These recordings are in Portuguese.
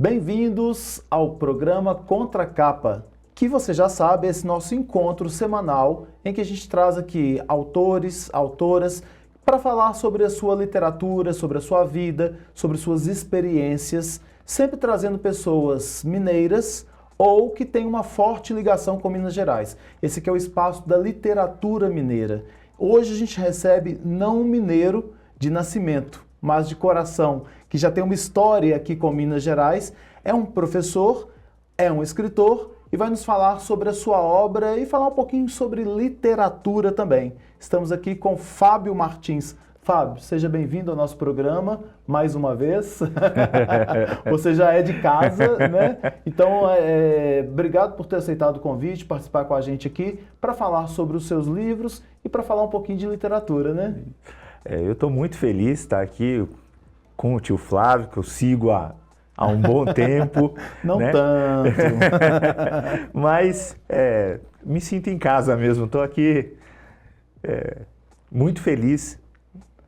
Bem-vindos ao programa Contra a Capa, que você já sabe, é esse nosso encontro semanal em que a gente traz aqui autores, autoras, para falar sobre a sua literatura, sobre a sua vida, sobre suas experiências, sempre trazendo pessoas mineiras ou que têm uma forte ligação com Minas Gerais. Esse aqui é o espaço da literatura mineira. Hoje a gente recebe não um mineiro de nascimento, mas de coração, que já tem uma história aqui com Minas Gerais, é um professor, é um escritor e vai nos falar sobre a sua obra e falar um pouquinho sobre literatura também. Estamos aqui com Fábio Martins. Fábio, seja bem-vindo ao nosso programa, mais uma vez. Você já é de casa, né? Então, obrigado por ter aceitado o convite, participar com a gente aqui, para falar sobre os seus livros e para falar um pouquinho de literatura, né? Eu estou muito feliz de estar aqui com o tio Flávio, que eu sigo há um bom tempo. Não né? tanto. Mas me sinto em casa mesmo. Estou aqui muito feliz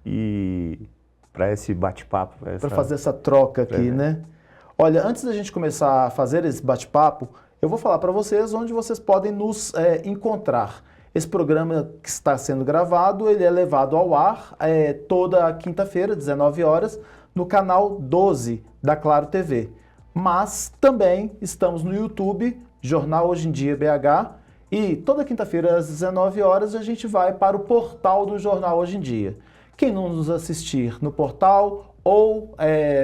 e para esse bate-papo. Para fazer essa troca aqui, né? Olha, antes da gente começar a fazer esse bate-papo, eu vou falar para vocês onde vocês podem nos encontrar. Esse programa que está sendo gravado, ele é levado ao ar toda quinta-feira, 19 horas, no canal 12 da Claro TV. Mas também estamos no YouTube, Jornal Hoje em Dia BH, e toda quinta-feira às 19 horas a gente vai para o portal do Jornal Hoje em Dia. Quem não nos assistir no portal ou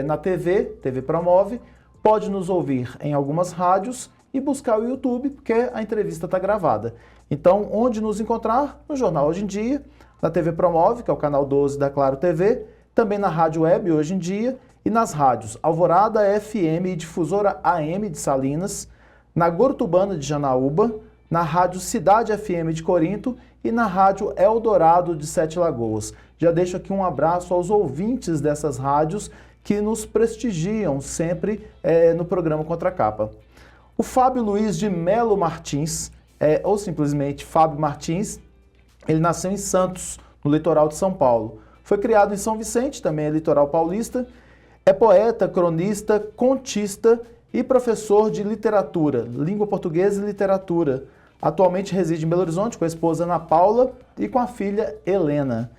na TV Promove, pode nos ouvir em algumas rádios e buscar o YouTube, porque a entrevista está gravada. Então, onde nos encontrar? No Jornal Hoje em Dia, na TV Promove, que é o canal 12 da Claro TV, também na Rádio Web Hoje em Dia e nas rádios Alvorada FM e Difusora AM de Salinas, na Gortubana de Janaúba, na Rádio Cidade FM de Corinto e na Rádio Eldorado de Sete Lagoas. Já deixo aqui um abraço aos ouvintes dessas rádios que nos prestigiam sempre no programa Contra a Capa. O Fábio Luiz de Melo Martins, ou simplesmente Fábio Martins, ele nasceu em Santos, no litoral de São Paulo. Foi criado em São Vicente, também é litoral paulista. É poeta, cronista, contista e professor de literatura, língua portuguesa e literatura. Atualmente reside em Belo Horizonte com a esposa Ana Paula e com a filha Helena.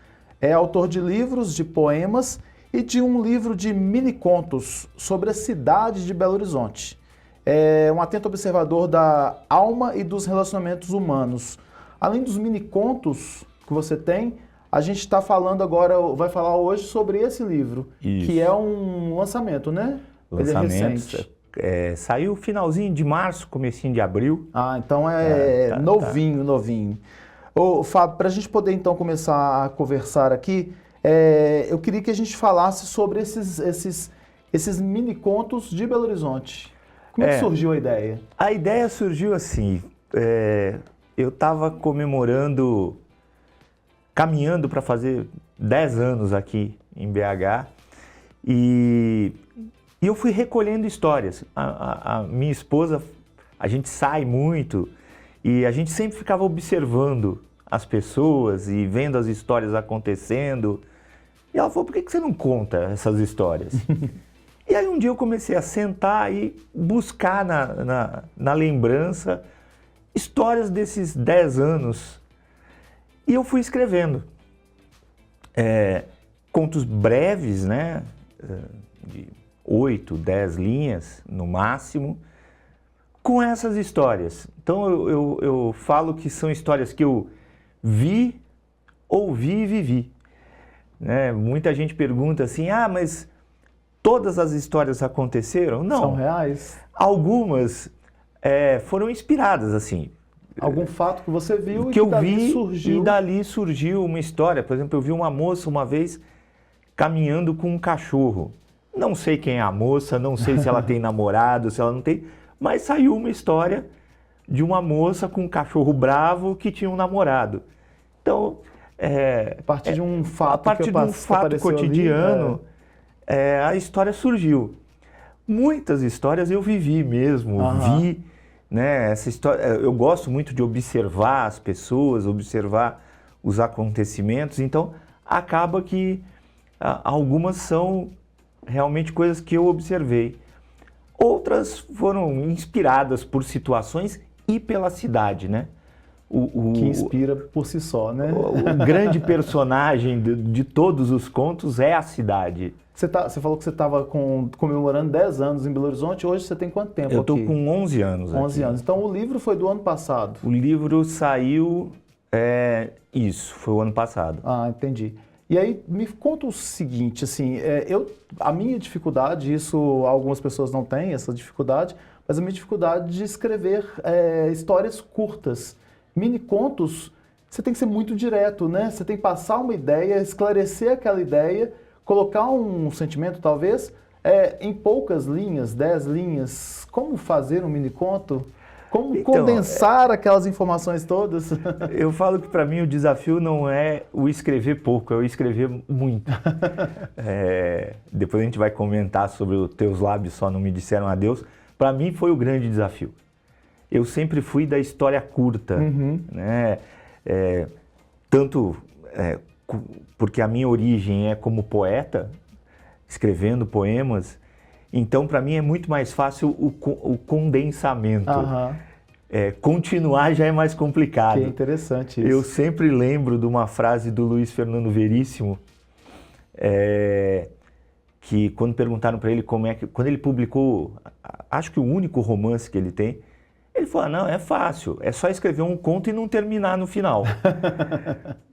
É autor de livros, de poemas e de um livro de mini-contos sobre a cidade de Belo Horizonte. É um atento observador da alma e dos relacionamentos humanos. Além dos mini-contos que você tem, a gente está falando agora, vai falar hoje sobre esse livro, Isso. Que é um lançamento, né? Lançamento. Ele é recente. Saiu finalzinho de março, comecinho de abril. Ah, então novinho. Ô, Fábio, para a gente poder então começar a conversar aqui, eu queria que a gente falasse sobre esses mini-contos de Belo Horizonte. Como é que surgiu a ideia? A ideia surgiu assim, eu estava caminhando para fazer 10 anos aqui em BH e eu fui recolhendo histórias. A minha esposa, a gente sai muito e a gente sempre ficava observando as pessoas e vendo as histórias acontecendo. E ela falou, por que você não conta essas histórias? E aí um dia eu comecei a sentar e buscar na lembrança histórias desses 10 anos. E eu fui escrevendo. Contos breves, né? De 8, 10 linhas no máximo, com essas histórias. Então eu falo que são histórias que eu vi, ouvi e vivi. Né? Muita gente pergunta assim, mas todas as histórias aconteceram? Não. São reais? Algumas foram inspiradas, assim. Algum fato que você viu que eu vi surgiu. E dali surgiu uma história. Por exemplo, eu vi uma moça uma vez caminhando com um cachorro. Não sei quem é a moça, não sei se ela tem namorado, se ela não tem, mas saiu uma história de uma moça com um cachorro bravo que tinha um namorado. Então, a partir de um fato, cotidiano, a história surgiu. Muitas histórias eu vivi mesmo, vi, né? Essa história, eu gosto muito de observar as pessoas, observar os acontecimentos, então acaba que algumas são realmente coisas que eu observei. Outras foram inspiradas por situações e pela cidade, né? Que inspira por si só, né? O grande personagem de todos os contos é a cidade. Você falou que você estava comemorando 10 anos em Belo Horizonte. Hoje você tem quanto tempo aqui? Eu estou com 11 anos 11 aqui. anos. Então o livro foi do ano passado? O livro saiu... Isso, foi o ano passado. Ah, entendi. E aí, me conta o seguinte, assim, a minha dificuldade, isso algumas pessoas não têm, essa dificuldade, mas a minha dificuldade de escrever histórias curtas. Mini contos, você tem que ser muito direto, né? Você tem que passar uma ideia, esclarecer aquela ideia, colocar um sentimento, talvez, em poucas linhas, 10 linhas. Como fazer um mini conto? Como então, condensar aquelas informações todas? Eu falo que para mim o desafio não é o escrever pouco, é o escrever muito. Depois a gente vai comentar sobre os teus lábios só não me disseram adeus. Para mim foi o grande desafio. Eu sempre fui da história curta, né? Tanto porque a minha origem é como poeta, escrevendo poemas. Então, para mim, é muito mais fácil o condensamento. Continuar já é mais complicado. Que interessante isso. Eu sempre lembro de uma frase do Luiz Fernando Veríssimo, que quando perguntaram para ele quando ele publicou, acho que o único romance que ele tem, ele falou, não, é fácil, é só escrever um conto e não terminar no final.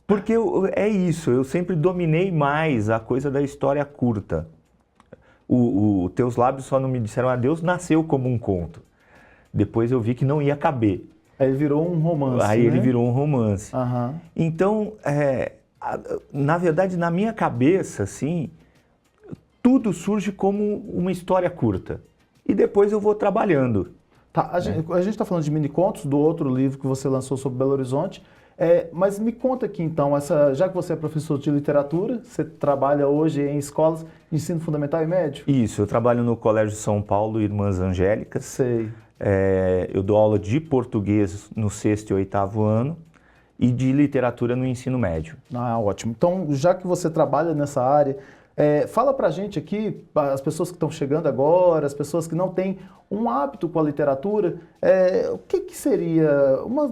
Porque é isso, eu sempre dominei mais a coisa da história curta. O Teus Lábios Só Não Me Disseram Adeus nasceu como um conto. Depois eu vi que não ia caber. Aí ele virou um romance, Aí né? ele virou um romance. Então, na verdade, na minha cabeça, assim, tudo surge como uma história curta. E depois eu vou trabalhando. Tá, a gente está falando de mini contos, do outro livro que você lançou sobre Belo Horizonte. Mas me conta aqui então, já que você é professor de literatura, você trabalha hoje em escolas de ensino fundamental e médio? Isso, eu trabalho no Colégio São Paulo, Irmãs Angélicas. Sei. Eu dou aula de português no 6º e 8º ano e de literatura no ensino médio. Ah, ótimo. Então, já que você trabalha nessa área, fala pra gente aqui, as pessoas que estão chegando agora, as pessoas que não têm um hábito com a literatura, o que seria o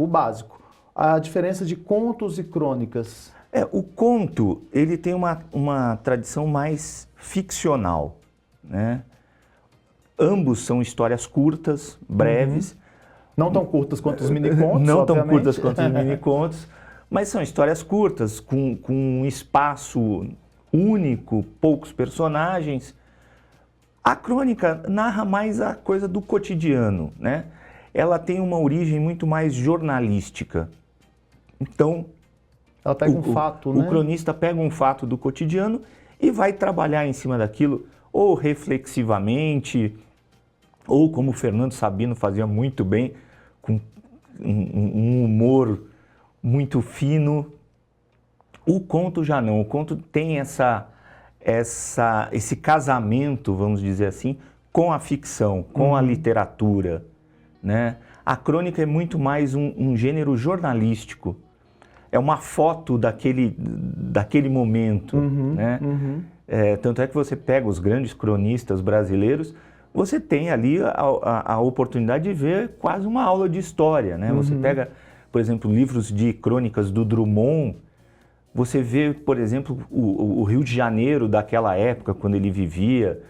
básico? A diferença de contos e crônicas. O conto, ele tem uma tradição mais ficcional, né? Ambos são histórias curtas, breves. Não tão curtas quanto os mini-contos, Não tão curtas quanto os mini-contos, mas são histórias curtas, com um espaço único, poucos personagens. A crônica narra mais a coisa do cotidiano, né? Ela tem uma origem muito mais jornalística. Então, ela pega um fato, né? O cronista pega um fato do cotidiano e vai trabalhar em cima daquilo, ou reflexivamente, ou como o Fernando Sabino fazia muito bem, com um humor muito fino. O conto já não. O conto tem esse casamento, vamos dizer assim, com a ficção, com a literatura, né? A crônica é muito mais um gênero jornalístico. É uma foto daquele momento, né? Tanto é que você pega os grandes cronistas brasileiros, você tem ali a oportunidade de ver quase uma aula de história, né? Você pega, por exemplo, livros de crônicas do Drummond, você vê, por exemplo, o Rio de Janeiro daquela época, quando ele vivia,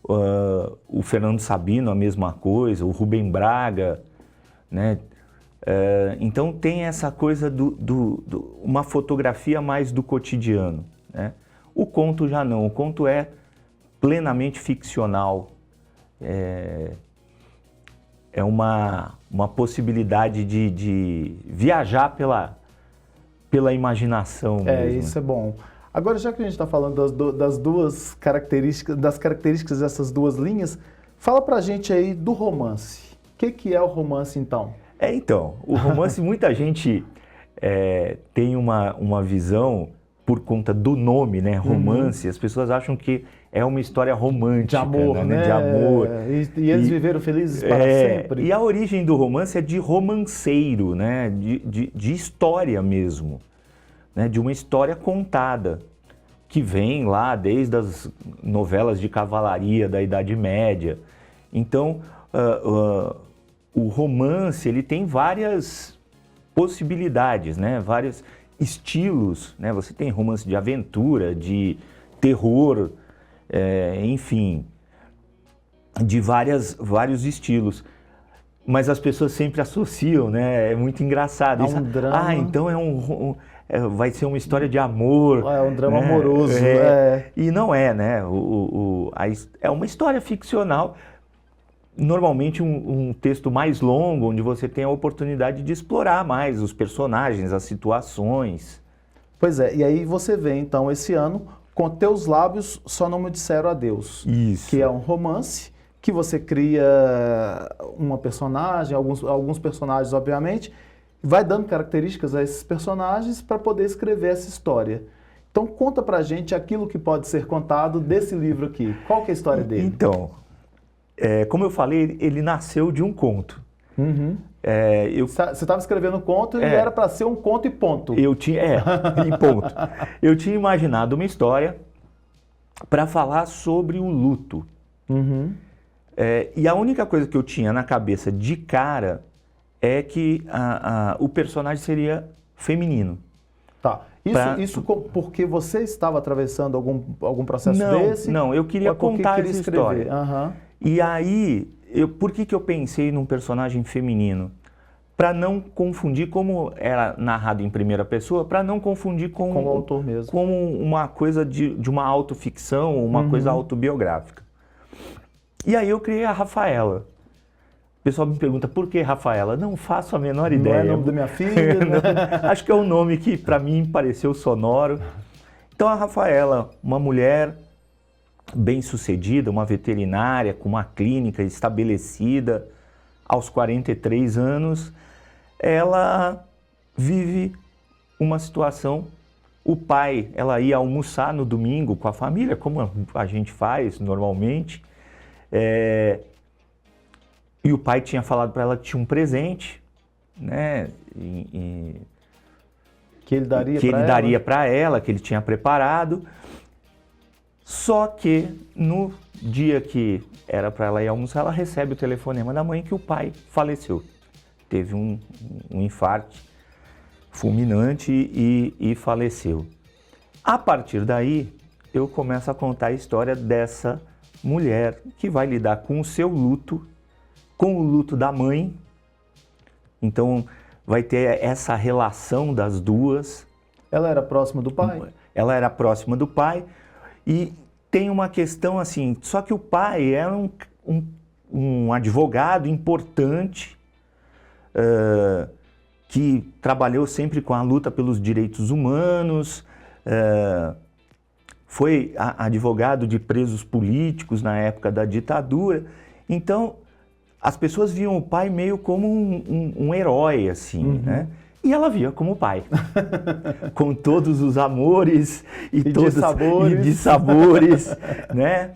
o Fernando Sabino, a mesma coisa, o Rubem Braga, né? Então tem essa coisa uma fotografia mais do cotidiano, né? O conto já não, o conto é plenamente ficcional, é uma possibilidade de viajar pela imaginação mesmo. Isso é bom. Agora, já que a gente está falando das características dessas duas linhas, fala pra gente aí do romance. O que é o romance, então? Então, o romance, muita gente tem uma visão, por conta do nome, né, romance, as pessoas acham que é uma história romântica, de amor, né? De amor. E eles viveram felizes para sempre. E a origem do romance é de romanceiro, né, de história mesmo, né, de uma história contada, que vem lá desde as novelas de cavalaria da Idade Média. Então, o romance, ele tem várias possibilidades, né? Vários estilos, né? Você tem romance de aventura, de terror, enfim, de vários estilos. Mas as pessoas sempre associam, né? É muito engraçado. Um drama. Então vai ser uma história de amor. É um drama, né? Amoroso. E não é, né? É uma história ficcional. Normalmente um texto mais longo, onde você tem a oportunidade de explorar mais os personagens, as situações. Pois é, e aí você vê então esse ano Com Teus Lábios Só Não Me Disseram Adeus. Isso. Que é um romance que você cria uma personagem, alguns personagens obviamente, vai dando características a esses personagens para poder escrever essa história. Então conta pra gente aquilo que pode ser contado desse livro aqui. Qual que é a história dele? Então, como eu falei, ele nasceu de um conto. Uhum. Você estava escrevendo um conto e era para ser um conto e ponto. E ponto. Eu tinha imaginado uma história para falar sobre o luto. Uhum. E a única coisa que eu tinha na cabeça de cara é que o personagem seria feminino. Tá. Isso porque você estava atravessando algum processo desse? Não, eu queria contar essa história. Uhum. E aí, por que eu pensei num personagem feminino? Para não confundir, como era narrado em primeira pessoa, para não confundir com o autor mesmo. Como uma coisa de uma autoficção, uma coisa autobiográfica. E aí eu criei a Rafaela. O pessoal me pergunta, por que Rafaela? Não faço a menor ideia. Não é o nome da minha filha? Né? Acho que é um nome que para mim pareceu sonoro. Então a Rafaela, uma mulher bem-sucedida, uma veterinária com uma clínica estabelecida, aos 43 anos, ela vive uma situação. O pai, ela ia almoçar no domingo com a família, como a gente faz normalmente, e o pai tinha falado para ela que tinha um presente, né, que ele daria para ela, que ele tinha preparado. Só que no dia que era para ela ir almoçar, ela recebe o telefonema da mãe que o pai faleceu. Teve um infarto fulminante e faleceu. A partir daí, eu começo a contar a história dessa mulher que vai lidar com o seu luto, com o luto da mãe. Então, vai ter essa relação das duas. Ela era próxima do pai? Ela era próxima do pai. E tem uma questão assim, só que o pai era um advogado importante, que trabalhou sempre com a luta pelos direitos humanos, foi advogado de presos políticos na época da ditadura. Então, as pessoas viam o pai meio como um herói, assim, né? E ela via como pai, com todos os amores e de sabores, né?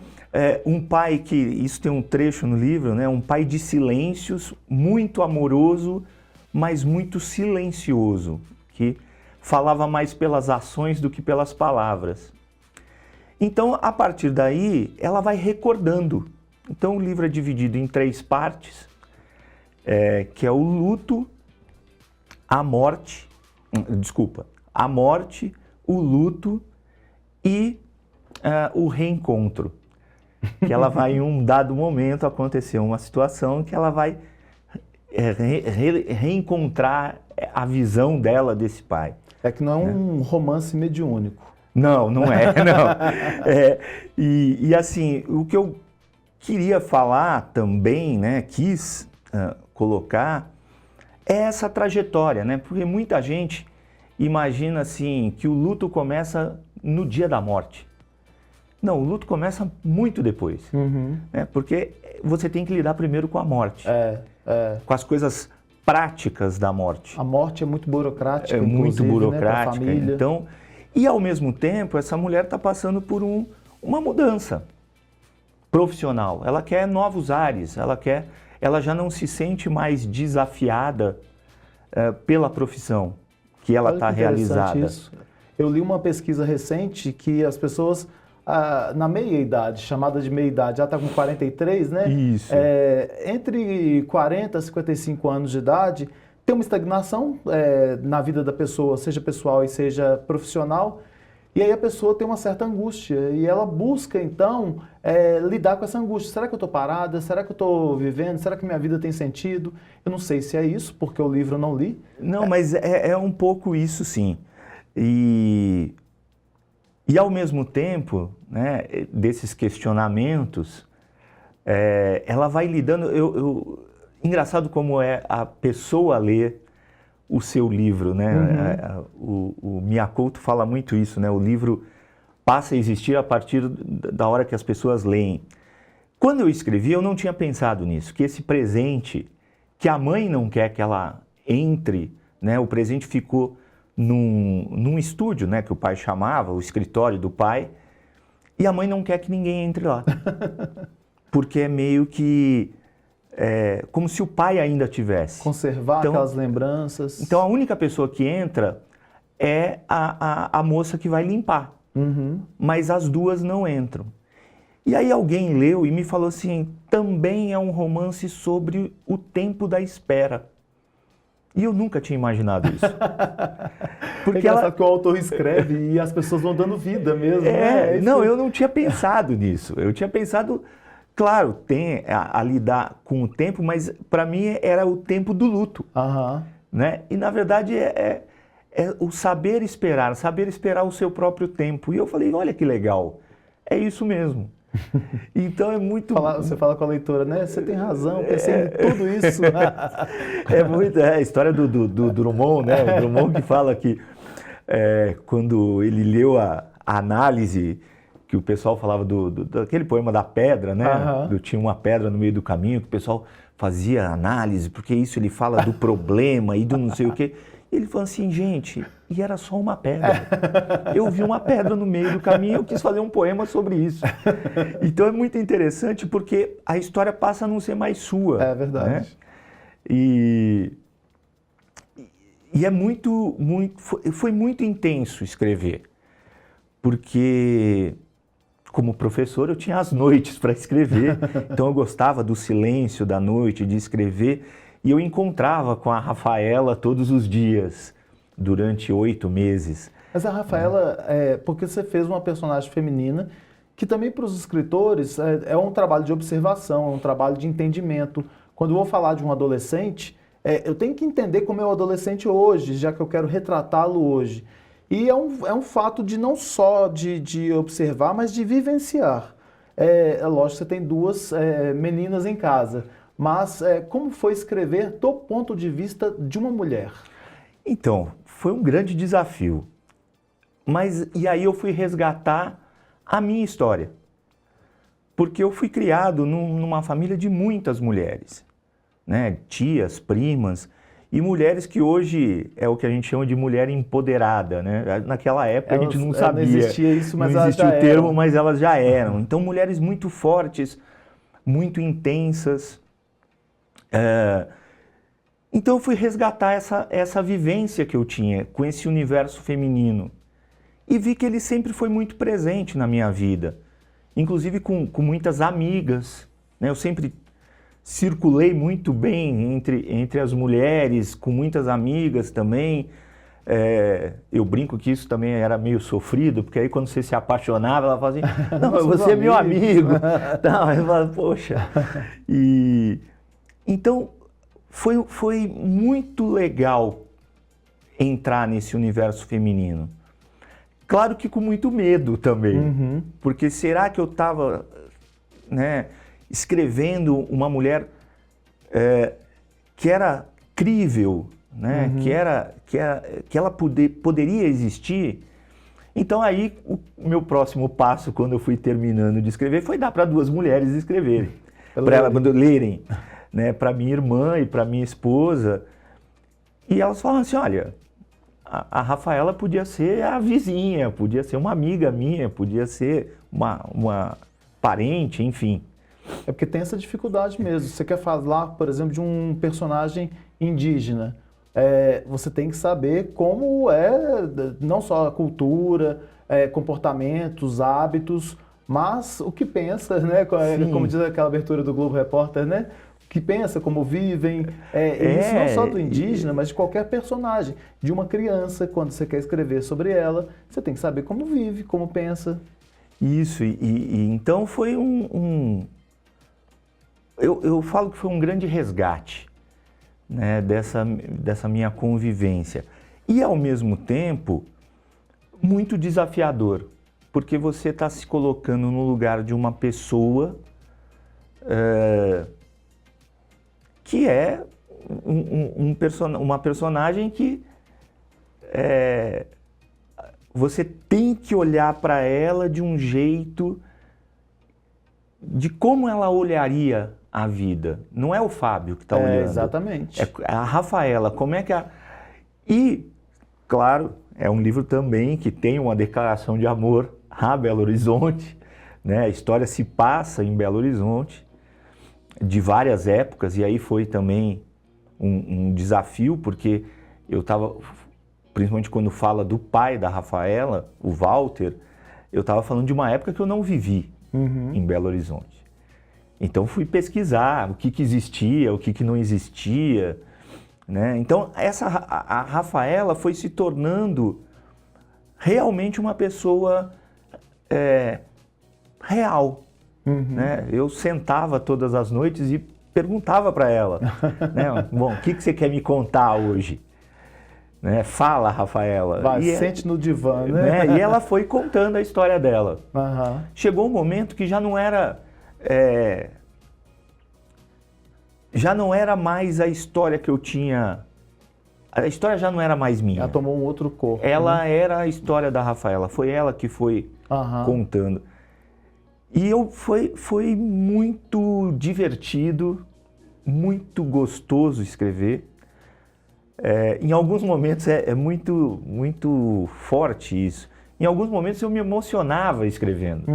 Um pai que, isso tem um trecho no livro, né? Um pai de silêncios, muito amoroso, mas muito silencioso, que falava mais pelas ações do que pelas palavras. Então, a partir daí, ela vai recordando. Então, o livro é dividido em 3 partes, que é o luto, a morte, o luto e o reencontro. Que ela vai, em um dado momento, acontecer uma situação que ela vai reencontrar a visão dela desse pai. É que não é um romance mediúnico. Não, não é, não. E assim, o que eu queria falar também, né, quis colocar, é essa trajetória, né? Porque muita gente imagina assim que o luto começa no dia da morte. Não, o luto começa muito depois, né? Porque você tem que lidar primeiro com a morte, com as coisas práticas da morte. A morte é muito burocrática, muito burocrática, né, pra família. Então, e ao mesmo tempo essa mulher está passando por uma mudança profissional. Ela quer novos ares, ela já não se sente mais desafiada pela profissão que ela está realizada. Isso. Eu li uma pesquisa recente que as pessoas na meia-idade, chamada de meia-idade, já está com 43, né? Isso. Entre 40 e 55 anos de idade, tem uma estagnação na vida da pessoa, seja pessoal e seja profissional, e aí a pessoa tem uma certa angústia, e ela busca, então, lidar com essa angústia. Será que eu estou parada? Será que eu estou vivendo? Será que minha vida tem sentido? Eu não sei se é isso, porque o livro eu não li. Não, mas é um pouco isso, sim. E ao mesmo tempo, né, desses questionamentos, ela vai lidando... Engraçado como é a pessoa ler o seu livro, né? O Miyakoto fala muito isso, né? O livro passa a existir a partir da hora que as pessoas leem. Quando eu escrevi, eu não tinha pensado nisso, que esse presente, que a mãe não quer que ela entre, né? O presente ficou num estúdio, né? Que o pai chamava, o escritório do pai, e a mãe não quer que ninguém entre lá. Porque é meio que... como se o pai ainda tivesse. Conservar aquelas lembranças. Então a única pessoa que entra é a moça que vai limpar. Mas as duas não entram. E aí alguém leu e me falou assim, também é um romance sobre o tempo da espera. E eu nunca tinha imaginado isso. Porque engraçado que o autor escreve e as pessoas vão dando vida mesmo, né? Não, eu não tinha pensado nisso. Eu tinha pensado... Claro, tem a lidar com o tempo, mas para mim era o tempo do luto. Né? E na verdade é o saber esperar o seu próprio tempo. E eu falei, olha que legal, é isso mesmo. Então é muito... Você fala com a leitora, né? Você tem razão, eu pensei em tudo isso. É a história do Drummond, né? O Drummond que fala que quando ele leu a análise... que o pessoal falava daquele poema da pedra, né? Tinha uma pedra no meio do caminho, que o pessoal fazia análise, porque isso ele fala do problema e do não sei o quê. E ele falou assim, gente, e era só uma pedra. Eu vi uma pedra no meio do caminho e eu quis fazer um poema sobre isso. Então é muito interessante porque a história passa a não ser mais sua. É verdade. Né? E é foi muito intenso escrever, porque... Como professor, eu tinha as noites para escrever, então eu gostava do silêncio da noite, de escrever, e eu encontrava com a Rafaela todos os dias, durante 8 meses. Mas a Rafaela, porque você fez uma personagem feminina, que também para os escritores é um trabalho de observação, é um trabalho de entendimento. Quando eu vou falar de um adolescente, eu tenho que entender como é o adolescente hoje, já que eu quero retratá-lo hoje. E é um fato de não só de observar, mas de vivenciar. Lógico que você tem 2 meninas em casa, mas como foi escrever do ponto de vista de uma mulher? Então, foi um grande desafio. E aí eu fui resgatar a minha história. Porque eu fui criado numa família de muitas mulheres, né? Tias, primas... E mulheres que hoje é o que a gente chama de mulher empoderada, né? Naquela época a gente não sabia. Não existia isso, mas não existia o termo, mas elas já eram. Então mulheres muito fortes, muito intensas. Então eu fui resgatar essa vivência que eu tinha com esse universo feminino. E vi que ele sempre foi muito presente na minha vida. Inclusive com muitas amigas, né? Eu sempre... circulei muito bem entre as mulheres, com muitas amigas também. Eu brinco que isso também era meio sofrido, porque aí quando você se apaixonava, ela falava assim, não, mas você é meu amigo. Não, eu falava, poxa. Então, foi muito legal entrar nesse universo feminino. Claro que com muito medo também, porque será que eu estava, né, escrevendo uma mulher que era crível, né? Que ela poderia existir? Então aí o meu próximo passo, quando eu fui terminando de escrever, foi dar para 2 mulheres escreverem, para elas lerem, né? Para minha irmã e para minha esposa. E elas falaram assim, olha, a Rafaela podia ser a vizinha, podia ser uma amiga minha, podia ser uma parente, enfim. É porque tem essa dificuldade mesmo. Você quer falar, por exemplo, de um personagem indígena. você tem que saber como é, não só a cultura, comportamentos, hábitos, mas o que pensa, né? Como diz aquela abertura do Globo Repórter, né? O que pensa, como vivem. Isso não só do indígena, mas de qualquer personagem. De uma criança, quando você quer escrever sobre ela, você tem que saber como vive, como pensa. Isso, então foi eu falo que foi um grande resgate, né, dessa minha convivência. E, ao mesmo tempo, muito desafiador, porque você está se colocando no lugar de uma pessoa que é uma personagem que você tem que olhar para ela de um jeito de como ela olharia a vida. Não é o Fábio que está olhando. Exatamente. É a Rafaela. Como é que E, claro, é um livro também que tem uma declaração de amor a Belo Horizonte, né? A história se passa em Belo Horizonte, de várias épocas, e aí foi também um desafio, porque eu estava, principalmente quando fala do pai da Rafaela, o Walter, eu estava falando de uma época que eu não vivi em Belo Horizonte. Então fui pesquisar o que existia, o que não existia, né? Então a Rafaela foi se tornando realmente uma pessoa real. Né? Eu sentava todas as noites e perguntava para ela, né? Bom, o que você quer me contar hoje? Né? Fala, Rafaela. Sente no divã, né? E ela foi contando a história dela. Chegou um momento que já não era mais a história que eu tinha. A história já não era mais minha. Ela tomou um outro corpo. Ela era a história da Rafaela. Foi ela que foi contando. E foi muito divertido, muito gostoso escrever. Em alguns momentos é muito, muito forte isso. Em alguns momentos eu me emocionava escrevendo.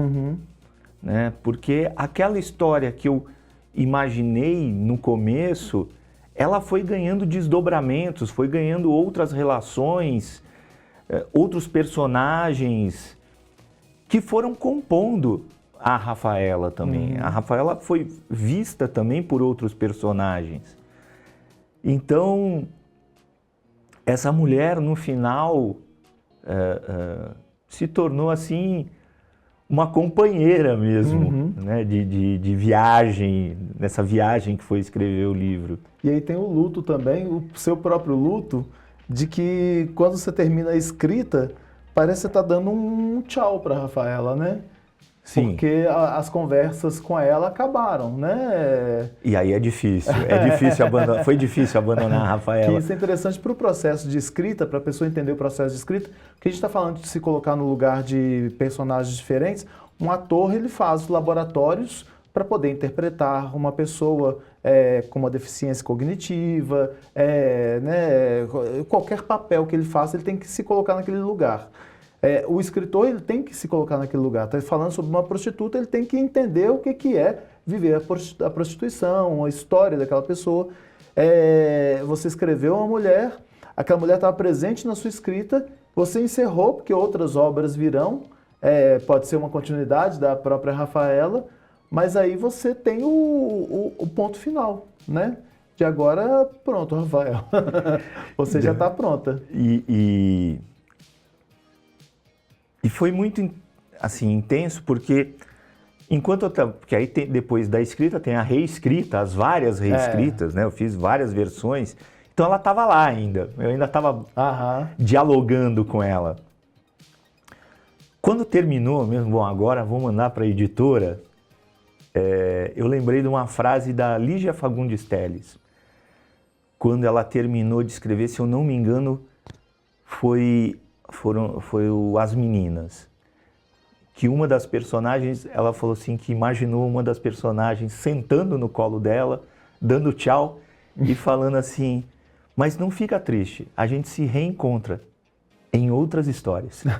Né? Porque aquela história que eu imaginei no começo, ela foi ganhando desdobramentos, foi ganhando outras relações, outros personagens que foram compondo a Rafaela também. A Rafaela foi vista também por outros personagens. Então, essa mulher, no final, se tornou, assim, uma companheira mesmo, né? de viagem, nessa viagem que foi escrever o livro. E aí tem o luto também, o seu próprio luto, de que quando você termina a escrita, parece que você está dando um tchau para a Rafaela, né? Sim. Porque as conversas com ela acabaram, né? E aí é difícil abandonar, foi difícil abandonar a Rafaela. Que isso é interessante para o processo de escrita, para a pessoa entender o processo de escrita, porque a gente está falando de se colocar no lugar de personagens diferentes. Um ator, ele faz laboratórios para poder interpretar uma pessoa com uma deficiência cognitiva, né? Qualquer papel que ele faça, ele tem que se colocar naquele lugar. O escritor, ele tem que se colocar naquele lugar. Está falando sobre uma prostituta, ele tem que entender o que é viver a prostituição, a história daquela pessoa. Você escreveu uma mulher, aquela mulher estava presente na sua escrita, você encerrou, porque outras obras virão, pode ser uma continuidade da própria Rafaela, mas aí você tem o ponto final, né? De agora, pronto, Rafael. Você já está pronta. E foi muito, assim, intenso, porque porque aí depois da escrita tem a reescrita, as várias reescritas, né? Eu fiz várias versões, então ela estava lá ainda, eu ainda estava dialogando com ela. Quando terminou mesmo, bom, agora vou mandar para a editora, eu lembrei de uma frase da Lígia Fagundes Telles, quando ela terminou de escrever, se eu não me engano, foi As Meninas, que uma das personagens, ela falou assim, que imaginou uma das personagens sentando no colo dela, dando tchau e falando assim, mas não fica triste, a gente se reencontra em outras histórias. Né?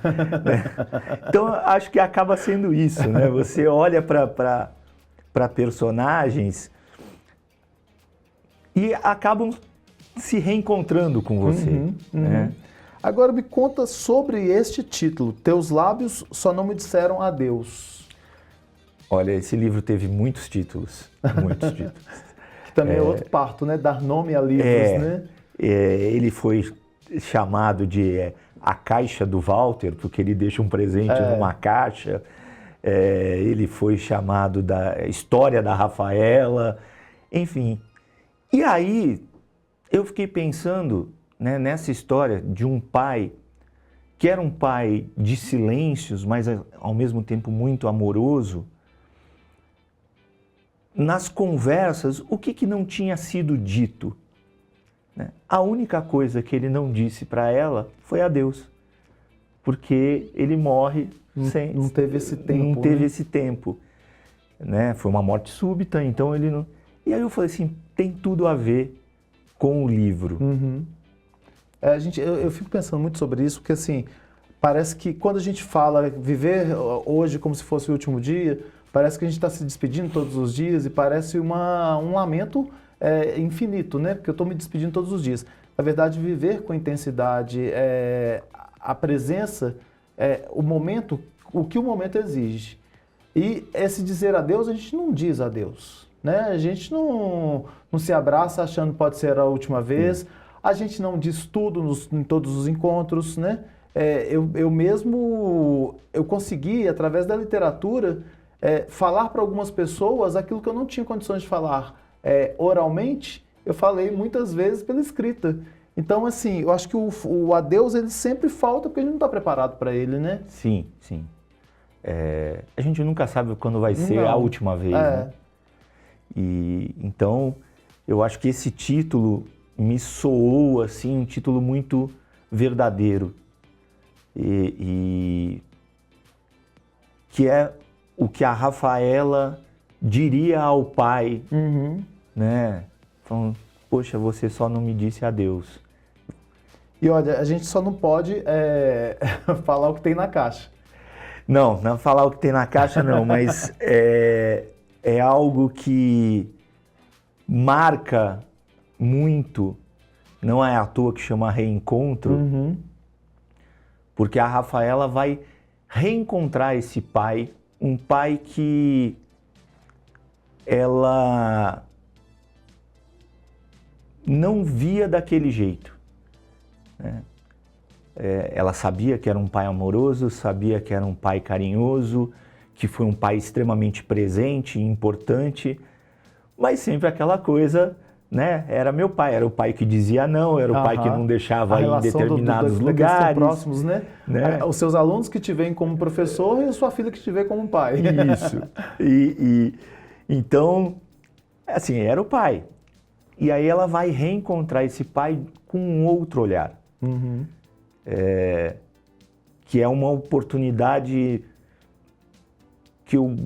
Então, acho que acaba sendo isso, né? Você olha para personagens e acabam se reencontrando com você. Né? Agora me conta sobre este título, Teus Lábios Só Não Me Disseram Adeus. Olha, esse livro teve muitos títulos, muitos títulos. Que também é outro parto, né? Dar nome a livros, né? Ele foi chamado de A Caixa do Walter, porque ele deixa um presente numa caixa. Ele foi chamado da História da Rafaela, enfim. E aí eu fiquei pensando, né, nessa história de um pai que era um pai de silêncios, mas ao mesmo tempo muito amoroso. Nas conversas, o que não tinha sido dito? Né? A única coisa que ele não disse para ela foi adeus, porque ele morre sem... Não teve esse tempo. Não teve esse tempo. Né? Foi uma morte súbita, então ele não... E aí eu falei assim, tem tudo a ver com o livro. Eu fico pensando muito sobre isso, porque assim, parece que quando a gente fala viver hoje como se fosse o último dia, parece que a gente está se despedindo todos os dias e parece um lamento infinito, né? Porque eu estou me despedindo todos os dias. Na verdade, viver com intensidade, a presença, o momento, o que o momento exige. E esse dizer adeus, a gente não diz adeus, né? A gente não se abraça achando que pode ser a última vez, a gente não diz tudo em todos os encontros, né? Eu mesmo consegui, através da literatura, falar para algumas pessoas aquilo que eu não tinha condições de falar oralmente, eu falei muitas vezes pela escrita. Então, assim, eu acho que o adeus, ele sempre falta porque a gente não está preparado para ele, né? Sim, sim. A gente nunca sabe quando vai ser a última vez, né? E, então, eu acho que esse título me soou, assim, um título muito verdadeiro. E que é o que a Rafaela diria ao pai, né? Falando, poxa, você só não me disse adeus. E olha, a gente só não pode falar o que tem na caixa. Não falar o que tem na caixa não, mas é algo que marca muito, não é à toa que chama reencontro, porque a Rafaela vai reencontrar esse pai, um pai que ela não via daquele jeito, né? Ela sabia que era um pai amoroso, sabia que era um pai carinhoso, que foi um pai extremamente presente e importante, mas sempre aquela coisa, né? Era meu pai, era o pai que dizia não, era o pai que não deixava ir em determinados lugares. Próximos, né? Os seus alunos que te veem como professor e a sua filha que te vê como pai. Isso. Então, assim, era o pai. E aí ela vai reencontrar esse pai com um outro olhar. Que é uma oportunidade que eu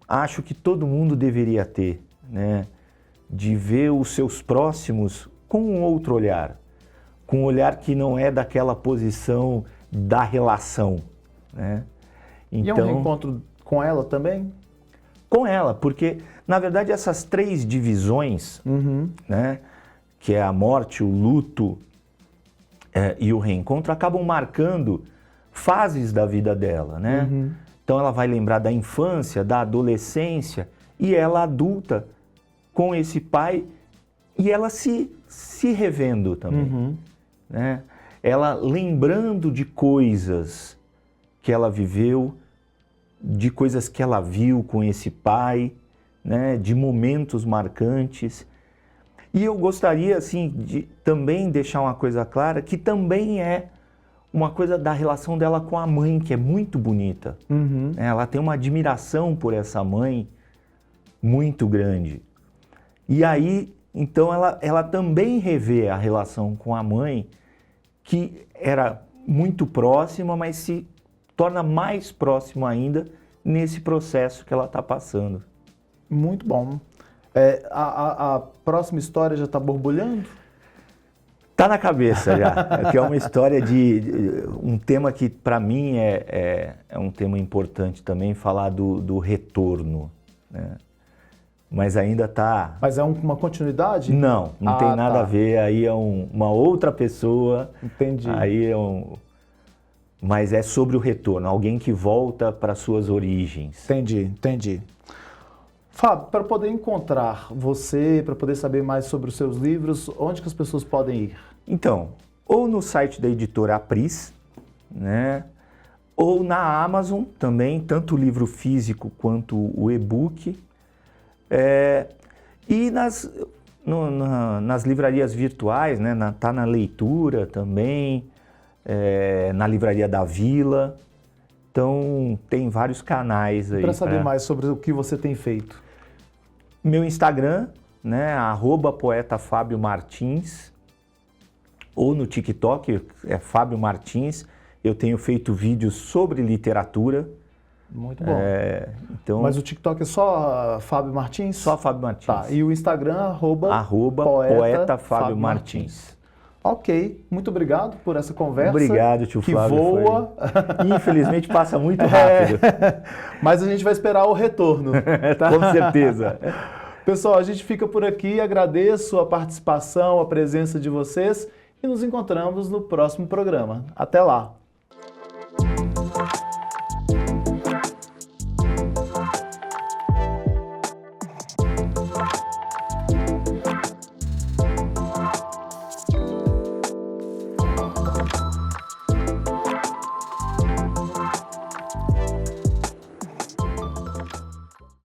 acho que todo mundo deveria ter, né? De ver os seus próximos com um outro olhar, com um olhar que não é daquela posição da relação, né? Então, e é um reencontro com ela também? Com ela, porque na verdade essas três divisões, né, que é a morte, o luto e o reencontro, acabam marcando fases da vida dela, né? Então ela vai lembrar da infância, da adolescência e ela adulta com esse pai e ela se revendo também, né? Ela lembrando de coisas que ela viveu, de coisas que ela viu com esse pai, né? De momentos marcantes. E eu gostaria, assim, de também deixar uma coisa clara, que também é uma coisa da relação dela com a mãe, que é muito bonita. Ela tem uma admiração por essa mãe muito grande. E aí, então, ela também revê a relação com a mãe, que era muito próxima, mas se torna mais próxima ainda nesse processo que ela está passando. Muito bom. A próxima história já está borbulhando? Está na cabeça já, que é uma história de um tema que para mim é um tema importante também, falar do retorno, né? mas ainda está... Mas é uma continuidade? Não tem nada tá. a ver, aí é uma outra pessoa. Entendi. Aí mas é sobre o retorno, alguém que volta para suas origens. Entendi. Fábio, para poder encontrar você, para poder saber mais sobre os seus livros, onde que as pessoas podem ir? Então, ou no site da editora Apris, né? Ou na Amazon também, tanto o livro físico quanto o e-book. E nas livrarias virtuais, né? Tá na Leitura também, na Livraria da Vila. Então, tem vários canais aí. Para saber mais sobre o que você tem feito. Meu Instagram, né? @poetafabiomartins. Ou no TikTok, é Fábio Martins. Eu tenho feito vídeos sobre literatura. Muito bom. Então, mas o TikTok é só Fábio Martins? Só Fábio Martins. Tá. E o Instagram, poeta Fábio Martins. Ok, muito obrado por essa conversa. Obrigado, tio que Flávio. Voa. Infelizmente passa muito rápido. Mas a gente vai esperar o retorno. Tá? Com certeza. Pessoal, a gente fica por aqui. Agradeço a participação, a presença de vocês e nos encontramos no próximo programa. Até lá.